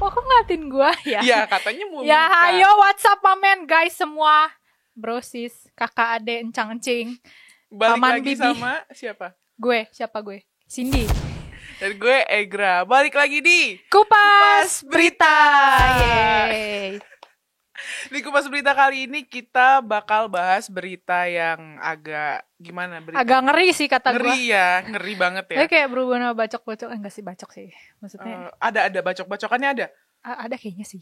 kok ngatin gue ya? Ya katanya mau Ya nikah. ayo WhatsApp pamen guys semua. Bro sis, kakak ade encang-encing. Balik Paman lagi Bibi. sama siapa? Siapa gue? Cindy. Dan gue Egra. Balik lagi di Kupas Berita. Yeay. Di Kupas Berita kali ini kita bakal bahas berita yang agak gimana berita? Agak ngeri sih kata gue. Ngeri ya, ngeri banget ya. Kayak berhubungan sama bacok-bacok. Enggak sih bacok sih. Maksudnya Ada bacok-bacokannya ada. ada kayaknya sih.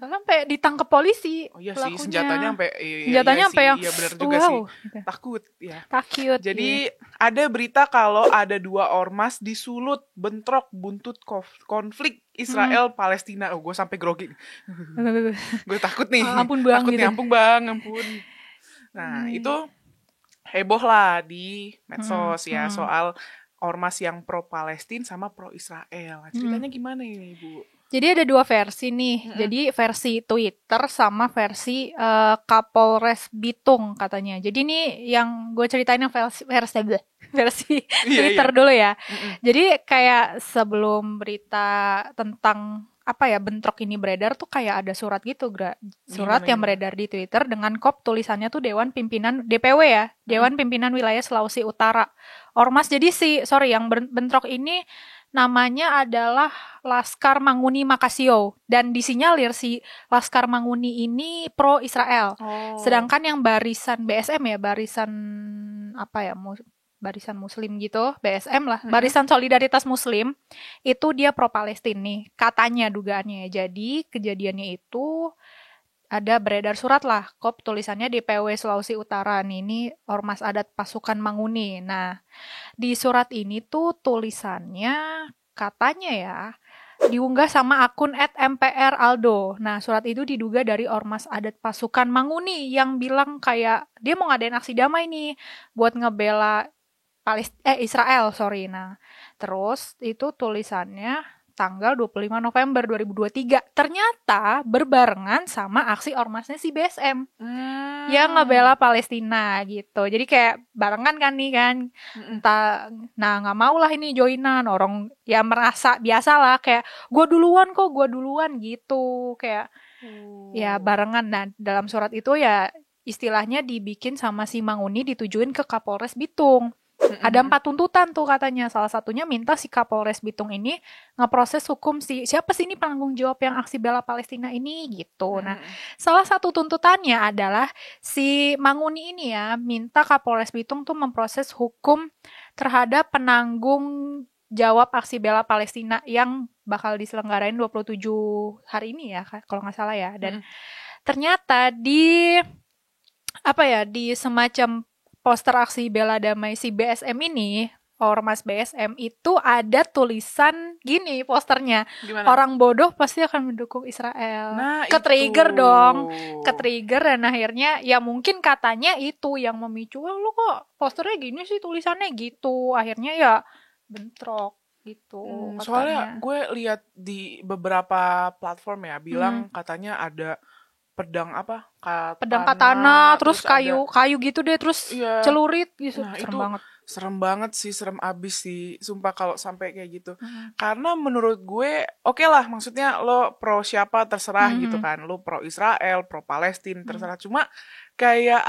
Soalnya sampai ditangkap polisi. Oh iya pelakunya. sih, senjatanya sampai senjatanya sampai yang iya benar juga sih. gitu. Takut ya. Takut. Jadi ada berita kalau ada 2 ormas disulut bentrok buntut konflik Israel Palestina. Oh, gue sampai grogi. Gue takut nih. Ampun bang takut gitu. nih, ampun bang, ampun. Nah, itu heboh lah di medsos ya soal ormas yang pro Palestina sama pro Israel. Ceritanya gimana ini, Bu? Jadi ada 2 versi nih. Jadi versi Twitter sama versi Kapolres Bitung katanya. Jadi nih yang gue ceritain yang versi Twitter dulu ya. Jadi kayak sebelum berita tentang bentrok ini beredar tuh kayak ada surat gitu, surat yang beredar di Twitter dengan tulisannya tuh Dewan Pimpinan DPW ya, Dewan Pimpinan Wilayah Sulawesi Utara. Ormas jadi yang bentrok ini namanya adalah Laskar Manguni Makasio dan disinyalir si Laskar Manguni ini pro Israel. Sedangkan yang barisan BSM ya, barisan Muslim gitu, BSM lah, Barisan Solidaritas Muslim, itu dia pro Palestina nih, katanya dugaannya. Jadi kejadiannya itu ada beredar surat lah, tulisannya DPW Sulawesi Utara nih, ini Ormas Adat Pasukan Manguni. Nah, di surat ini tuh tulisannya katanya ya diunggah sama akun @mpraldo. Nah, surat itu diduga dari Ormas Adat Pasukan Manguni yang bilang kayak dia mau ngadain aksi damai nih buat ngebela Israel. Nah, terus itu tulisannya tanggal 25 November 2023. Ternyata berbarengan sama aksi ormasnya si BSM yang ngebela Palestina gitu. Jadi kayak barengan kan nih kan. Nggak mau lah ini joinan. Orang ya merasa biasa lah kayak gue duluan gitu. Kayak ya barengan. Nah dalam surat itu ya istilahnya dibikin sama si Manguni ditujuin ke Kapolres Bitung. Ada 4 tuntutan tuh katanya. Salah satunya minta si Kapolres Bitung ini ngeproses hukum siapa sih ini penanggung jawab yang aksi bela Palestina ini gitu. Nah, salah satu tuntutannya adalah si Manguni ini ya minta Kapolres Bitung tuh memproses hukum terhadap penanggung jawab aksi bela Palestina yang bakal diselenggarain 27 hari ini ya kalau nggak salah ya. Dan ternyata di semacam poster aksi bela damai si BSM ini, Ormas BSM itu ada tulisan gini posternya. Gimana? Orang bodoh pasti akan mendukung Israel. Nah, Ke-trigger dong. Ke-trigger dan akhirnya ya mungkin katanya itu yang memicu. Lu kok posternya gini sih tulisannya gitu. Akhirnya ya bentrok gitu. Soalnya gue lihat di beberapa platform ya bilang katanya ada pedang katana terus kayu gitu deh terus celurit gitu. Nah, serem banget. serem abis sih sumpah kalau sampai kayak gitu. Karena menurut gue oke lah, maksudnya lo pro siapa terserah gitu kan, lo pro Israel pro Palestina terserah, cuma kayak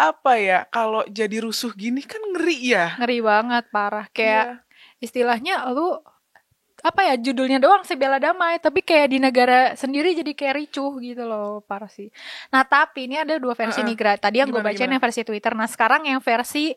kalau jadi rusuh gini kan ngeri banget parah kayak istilahnya lu judulnya doang sih bela damai, tapi kayak di negara sendiri jadi kayak ricuh gitu loh, parah sih. Nah tapi ini ada 2 versi nih Gra. Tadi yang gue bacain yang versi Twitter. Nah sekarang yang versi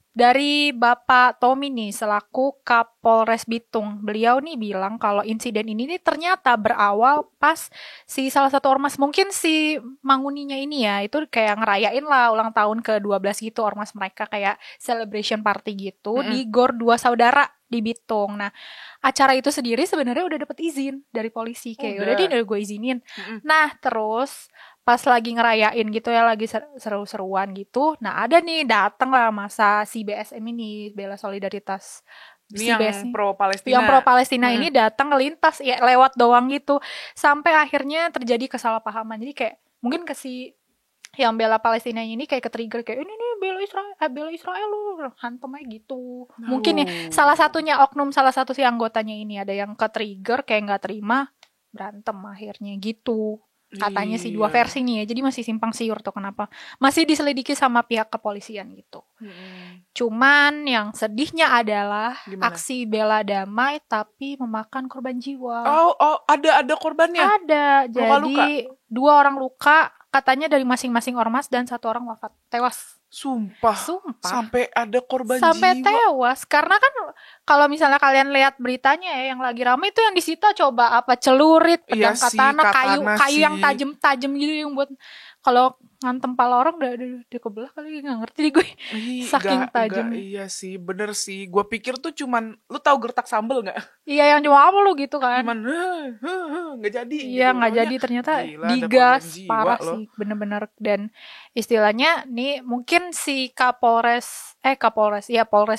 dari Bapak Tommy nih selaku Kapolres Bitung. Beliau nih bilang kalau insiden ini nih ternyata berawal pas si salah satu ormas, mungkin si Manguninya ini ya, itu kayak ngerayain lah ulang tahun ke-12 gitu, ormas mereka kayak celebration party gitu di Gor 2 Saudara di Bitung. Nah, acara itu sendiri sebenarnya udah dapat izin dari polisi kayak udah gue izinin. Nah, terus pas lagi ngerayain gitu ya, lagi seru-seruan gitu. Nah, ada nih datang lah masa si BSM ini, Bela Solidaritas. Ini yang pro Palestina. Yang pro Palestina ini datang ngelintas ya lewat doang gitu. Sampai akhirnya terjadi kesalahpahaman. Jadi kayak mungkin ke si yang bela Palestina ini kayak ke-trigger kayak ini nih bela Israel lu hantem aja gitu. Mungkin ya salah satu si anggotanya ini ada yang ke-trigger kayak nggak terima, berantem akhirnya gitu. Katanya sih Iya. 2 versi nih ya. Jadi masih simpang siur tuh kenapa. Masih diselidiki sama pihak kepolisian gitu. Cuman yang sedihnya adalah Gimana? aksi bela damai tapi memakan korban jiwa. Oh, ada korbannya. Ada. Luka-luka? Jadi 2 orang luka, katanya dari masing-masing ormas dan 1 orang wafat. Tewas. Sumpah. Sampai ada korban Sampai jiwa. tewas. Karena kan kalau misalnya kalian lihat beritanya ya, yang lagi ramai itu yang disita coba apa, celurit, pedang Iya sih, katana, katana kayu sih. yang tajam-tajam gitu yang buat kalau ngantem pala orang udah kebelah kali, nggak ngerti deh gue. Saking tajam. Iya sih, bener sih. Gue pikir tuh cuman, lu tahu gertak sambel nggak? Iya, yang cuma apa lu gitu kan. Cuman nggak jadi. Iya, gitu. nggak jadi, ternyata gila, digas parah loh. sih, bener-bener. Dan istilahnya nih mungkin si Polres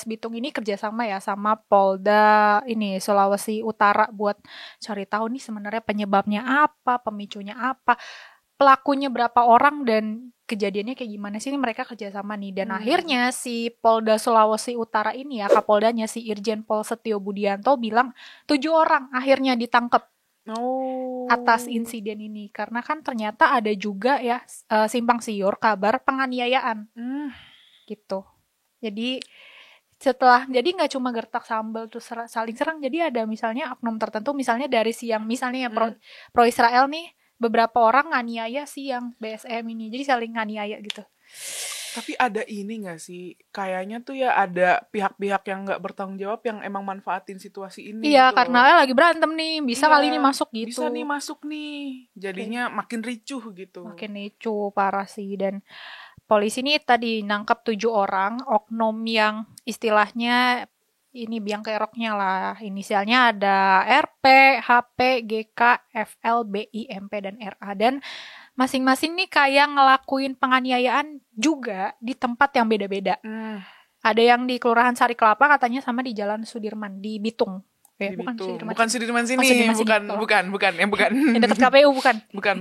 Bitung ini kerjasama ya sama Polda ini Sulawesi Utara buat cari tahu nih sebenarnya penyebabnya apa, pemicunya apa, pelakunya berapa orang, dan kejadiannya kayak gimana sih. Ini mereka kerjasama nih. Dan akhirnya si Polda Sulawesi Utara ini ya, Kapoldanya si Irjen Pol Setio Budianto bilang 7 orang akhirnya ditangkap atas insiden ini. Karena kan ternyata ada juga ya simpang siur kabar penganiayaan gitu. Jadi jadi nggak cuma gertak sambal terus saling serang, jadi ada misalnya oknum tertentu, misalnya dari siang misalnya pro Israel nih, beberapa orang nganiaya si yang BSM ini, jadi saling nganiaya gitu. Tapi ada ini gak sih, kayaknya tuh ya ada pihak-pihak yang gak bertanggung jawab yang emang manfaatin situasi ini. Iya, gitu karena lagi berantem nih, bisa kali ini masuk gitu. Bisa nih masuk nih, jadinya makin ricuh gitu. Makin ricuh, parah sih. Dan polisi ini tadi nangkap 7 orang, oknum yang istilahnya ini biang keroknya lah. Inisialnya ada RP, HP, GK, FL, BI, MP, dan RA. Dan masing-masing nih kayak ngelakuin penganiayaan juga di tempat yang beda-beda. Ada yang di Kelurahan Sari Kelapa katanya, sama di Jalan Sudirman di Bitung. Ya, bukan Sudirman sini, bukan yang bukan. Yang dekat KPU bukan. Bukan.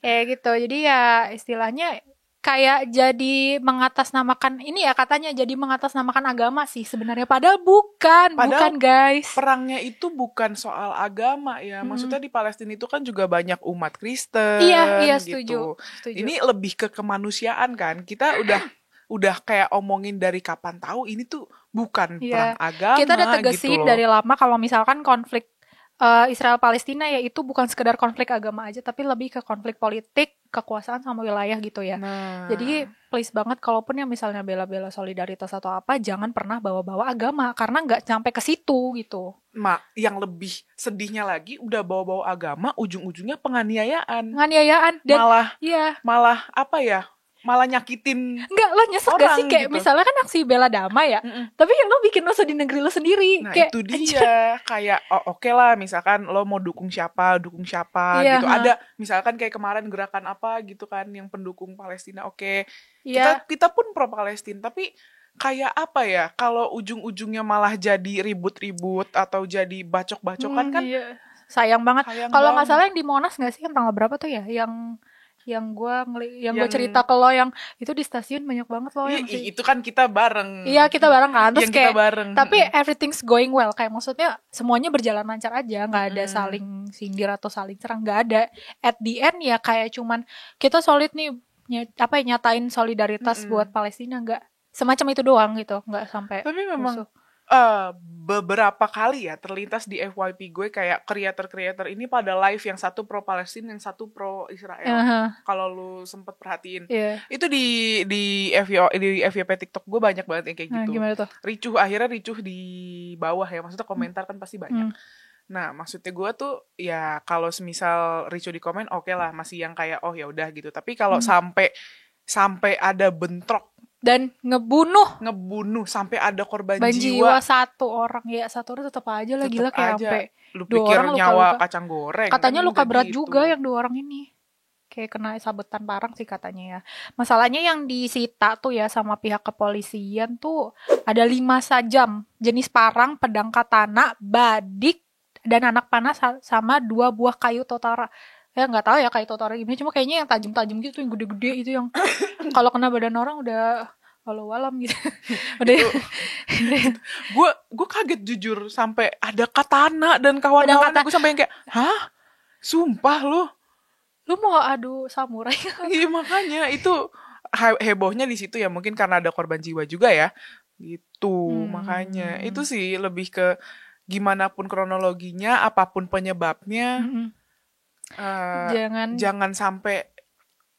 Gitu. Jadi ya istilahnya kayak jadi mengatasnamakan ini ya, katanya jadi mengatasnamakan agama sih sebenarnya, padahal bukan guys. Perangnya itu bukan soal agama ya. Maksudnya di Palestina itu kan juga banyak umat Kristen. Iya, gitu. setuju. Ini lebih ke kemanusiaan kan. Kita udah kayak omongin dari kapan tahu ini tuh bukan perang agama. Kita udah tegesin gitu dari lama kalau misalkan konflik Israel Palestina ya itu bukan sekedar konflik agama aja, tapi lebih ke konflik politik, kekuasaan sama wilayah gitu ya. Jadi please banget, kalaupun yang misalnya bela-bela solidaritas atau apa, jangan pernah bawa-bawa agama, karena nggak sampai ke situ gitu. Yang lebih sedihnya lagi, udah bawa-bawa agama, ujung-ujungnya penganiayaan. Dan malah apa ya? Malah nyakitin. Enggak, lo nyesek gak sih kayak gitu. Misalnya kan aksi bela damai ya, tapi lo bikin rusuh di negeri lo sendiri. Nah kayak, itu dia, kayak oke lah, misalkan lo mau dukung siapa gitu. Ada misalkan kayak kemarin gerakan apa gitu kan, yang pendukung Palestina, oke. Kita pun pro Palestina, tapi kayak apa ya, kalau ujung-ujungnya malah jadi ribut-ribut atau jadi bacok-bacokan kan. Sayang banget. Kalau nggak salah yang di Monas nggak sih, yang tanggal berapa tuh ya, yang gue cerita ke lo, yang itu di stasiun banyak banget lo yang itu kan kita bareng. Iya, kita bareng kan. Terus kayak bareng. Tapi everything's going well, kayak maksudnya semuanya berjalan lancar aja, nggak ada saling sindir atau saling serang, nggak ada. At the end ya kayak cuman kita solid nih, nyatain solidaritas buat Palestina, nggak semacam itu doang gitu, nggak sampai. Tapi memang beberapa kali ya terlintas di FYP gue kayak kreator ini pada live, yang satu pro Palestina, yang satu pro Israel. Kalau lu sempet perhatiin, itu di FYP TikTok gue banyak banget yang kayak gitu. Gimana tuh? Ricuh di bawah ya, maksudnya komentar kan pasti banyak. Nah, maksudnya gue tuh ya kalau semisal ricuh di komen, oke lah, masih yang kayak oh ya udah gitu. Tapi kalau sampai ada bentrok dan ngebunuh sampai ada korban jiwa 1 orang ya, 1 orang tetap aja lah, gila, kayak sampai lu pikir nyawa kacang goreng. Katanya luka berat gitu juga yang 2 orang ini, kayak kena sabetan parang sih katanya ya. Masalahnya yang disita tuh ya sama pihak kepolisian tuh ada 5 sajam jenis parang, pedang katana, badik, dan anak panah, sama 2 buah kayu totara. Ya nggak tahu ya kayu totara gimana, cuma kayaknya yang tajam-tajam gitu, yang gede-gede itu, yang kalau kena badan orang udah walau alam gitu. Udah. Gue kaget jujur, sampai ada katana dan kawan-kawan. Gue sampai yang kayak, hah? Sumpah Lu mau adu samurai? iya makanya itu hebohnya di situ ya, mungkin karena ada korban jiwa juga ya. Gitu, makanya itu sih lebih ke gimana pun kronologinya, apapun penyebabnya, jangan sampai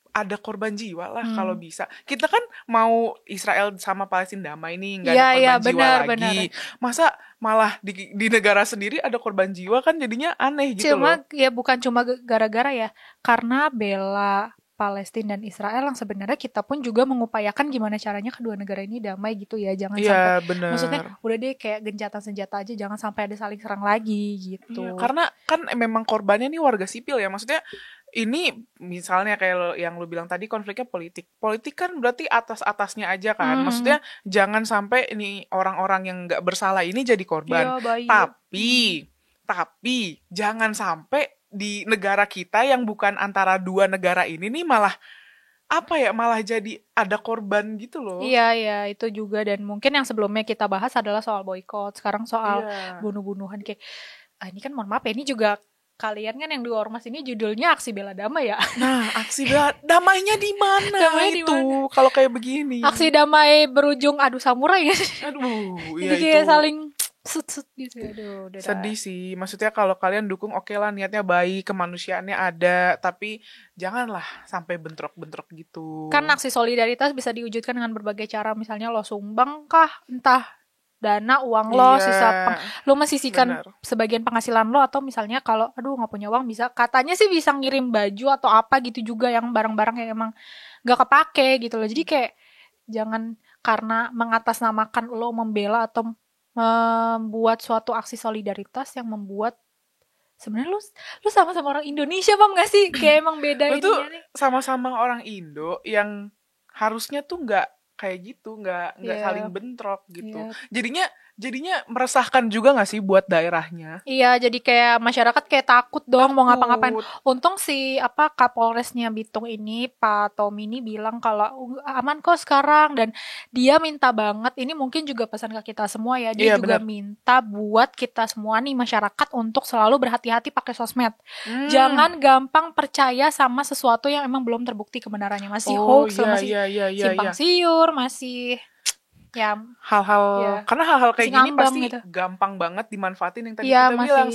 ada korban jiwa lah kalau bisa. Kita kan mau Israel sama Palestina damai nih, nggak ada korban jiwa lagi. Masa malah di negara sendiri ada korban jiwa, kan jadinya aneh gitu loh. Ya bukan cuma gara-gara ya, karena bela Palestina dan Israel yang sebenarnya kita pun juga mengupayakan gimana caranya kedua negara ini damai gitu ya. Jangan sampai, bener. Maksudnya udah deh kayak gencatan senjata aja, jangan sampai ada saling serang lagi gitu. Iya, karena kan memang korbannya nih warga sipil ya, maksudnya ini misalnya kayak yang lu bilang tadi konfliknya politik. Politik kan berarti atas-atasnya aja kan. Maksudnya jangan sampai ini orang-orang yang nggak bersalah ini jadi korban. Tapi jangan sampai di negara kita yang bukan antara dua negara ini nih malah jadi ada korban gitu loh. Iya, itu juga. Dan mungkin yang sebelumnya kita bahas adalah soal boykot. Sekarang soal bunuh-bunuhan kayak ini kan mohon maaf ya, ini juga kalian kan yang di Ormas ini judulnya aksi bela damai ya. Nah, aksi bela damainya di mana itu kalau kayak begini? Aksi damai berujung adu samurai ya. Aduh, jadi kayak saling sut gitu. Aduh, sedih sih. Maksudnya kalau kalian dukung oke lah, niatnya baik, kemanusiaannya ada, tapi janganlah sampai bentrok-bentrok gitu. Kan aksi solidaritas bisa diwujudkan dengan berbagai cara, misalnya lo sumbang kah, entah dana, uang lo, lo mesisihkan sebagian penghasilan lo, atau misalnya kalau nggak punya uang bisa, katanya sih bisa ngirim baju atau apa gitu juga, yang barang-barang yang emang nggak kepake gitu loh. Jadi kayak jangan karena mengatasnamakan lo membela atau membuat suatu aksi solidaritas yang membuat sebenarnya lu sama-sama orang Indonesia, paham gak sih? Kayak emang beda ini nih. Sama-sama orang Indo yang harusnya tuh nggak kayak gitu, nggak saling bentrok gitu. Jadinya meresahkan juga nggak sih buat daerahnya? Iya, jadi kayak masyarakat kayak takut dong mau ngapa-ngapain. Untung si Kapolresnya Bitung ini, Pak Tommy ini bilang kalau aman kok sekarang, dan dia minta banget, ini mungkin juga pesan ke kita semua ya, dia juga minta buat kita semua nih masyarakat untuk selalu berhati-hati pakai sosmed. Jangan gampang percaya sama sesuatu yang emang belum terbukti kebenarannya, masih hoax, masih simpang siur, masih ya hal-hal karena hal-hal kayak gini pasti gitu. Gampang banget dimanfaatin yang tadi kita bilang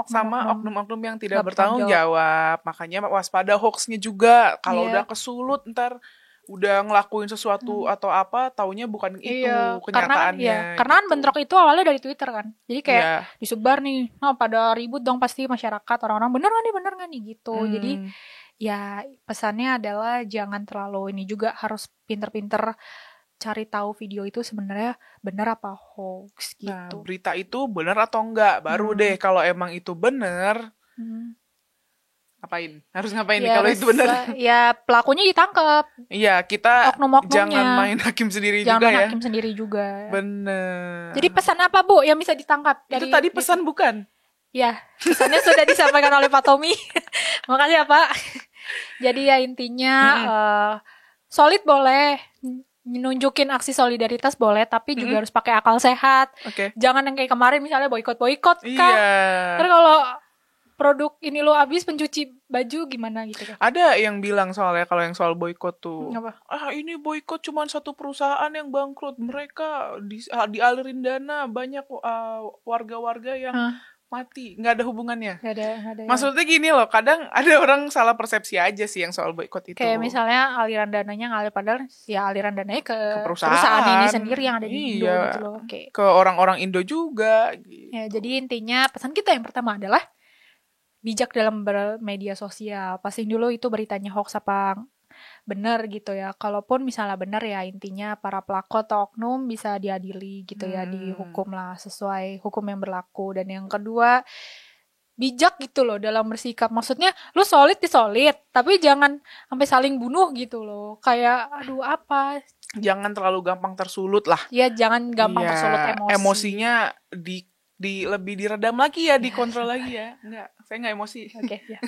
sama oknum-oknum yang tidak bertanggung jawab. Makanya waspada hoaxnya juga. Kalau udah kesulut ntar udah ngelakuin sesuatu atau apa, taunya bukan itu kenyataannya. Karena kan bentrok itu awalnya dari Twitter kan. Jadi kayak disebar nih, pada ribut dong pasti masyarakat, orang-orang bener gak nih gitu. Jadi ya pesannya adalah jangan terlalu ini juga, harus pinter-pinter cari tahu video itu sebenarnya benar apa hoax gitu. Nah, berita itu benar atau enggak, baru deh kalau emang itu benar. Harus ngapain nih kalau itu benar? Ya pelakunya ditangkap. Iya, kita oknum-oknumnya. Jangan main hakim sendiri juga ya. Hakim sendiri juga. Bener. Jadi pesan apa Bu yang bisa ditangkap? Itu tadi pesan bukan? Ya, pesannya sudah disampaikan oleh Pak Tommy. Makasih ya Pak. Jadi ya intinya solid boleh, nunjukin aksi solidaritas boleh, tapi juga harus pakai akal sehat. Jangan yang kayak kemarin misalnya boikot kan. Terus kalau produk ini lo habis, pencuci baju gimana gitu kan. Ada yang bilang soalnya kalau yang soal boikot tuh. Ini boikot cuma satu perusahaan yang bangkrut. Mereka dialirin dana, banyak warga-warga yang mati, nggak ada hubungannya. Nggak ada. Maksudnya gini loh, kadang ada orang salah persepsi aja sih yang soal boikot itu. Kayak misalnya aliran dananya ngalir, padahal ya aliran dananya ke perusahaan ini sendiri yang ada di Indo gitu loh. Ke orang-orang Indo juga. Gitu. Ya, jadi intinya pesan kita yang pertama adalah bijak dalam bermedia sosial. Pastiin dulu itu beritanya hoax apa benar gitu ya. Kalaupun misalnya benar, ya intinya para pelaku atau oknum bisa diadili gitu ya, dihukum lah sesuai hukum yang berlaku. Dan yang kedua, bijak gitu loh dalam bersikap. Maksudnya lu solid, tapi jangan sampai saling bunuh gitu loh. Kayak apa? Jangan terlalu gampang tersulut lah. Ya, jangan gampang tersulut emosi. Emosinya lebih diredam lagi ya, dikontrol lagi ya. Enggak, saya enggak emosi. Oke, ya.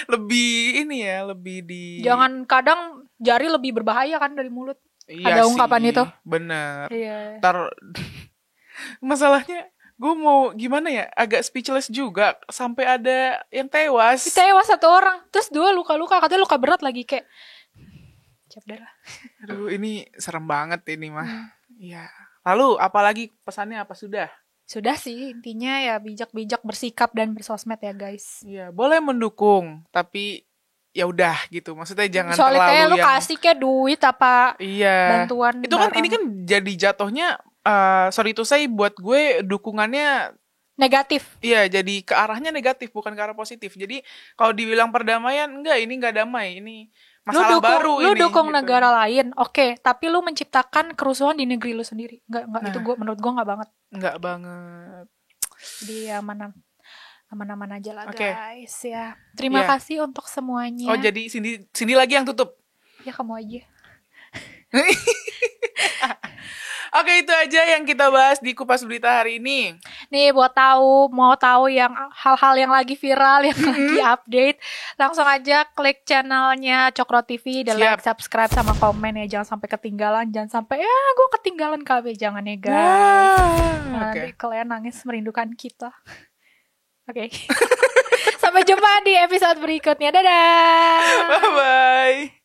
Lebih Jangan, kadang jari lebih berbahaya kan dari mulut. Iya, ada ungkapan itu. Bener. Iya. Masalahnya gue mau gimana ya, agak speechless juga sampai ada yang tewas. Tewas 1 orang, terus 2 luka-luka, katanya luka berat lagi kayak. Udah lah. Aduh, ini serem banget ini mah. Iya. Lalu apalagi pesannya apa sudah? Sudah sih, intinya ya bijak-bijak bersikap dan bersosmed ya guys. Iya, boleh mendukung, tapi ya udah gitu. Maksudnya jangan soalnya terlalu kayak lu yang kasih kayak duit apa iya. bantuan Itu kan barang. ini kan jadi jatuhnya sorry to say buat gue dukungannya Negatif. iya jadi ke arahnya negatif bukan ke arah positif. Jadi kalau dibilang perdamaian enggak, ini enggak damai, ini masalah baru lu ini. dukung gitu. negara lain, oke, tapi lu menciptakan kerusuhan di negeri lu sendiri. Enggak itu menurut gua enggak banget. Enggak banget. Jadi aman-aman aja lah Oke. guys ya. Terima Iya. kasih untuk semuanya. Oh, jadi Cindy lagi yang tutup. Ya kamu aja. Oke, itu aja yang kita bahas di Kupas Berita hari ini. Nih buat mau tahu yang hal-hal yang lagi viral, yang lagi update, langsung aja klik channelnya Cokro TV dan Siap. like, subscribe sama komen ya, jangan sampai ketinggalan, jangan sampai ya gue ketinggalan KB, jangan ya guys. Nanti Oke. kalian nangis merindukan kita. Oke. Sampai jumpa di episode berikutnya. Dadah. Bye bye.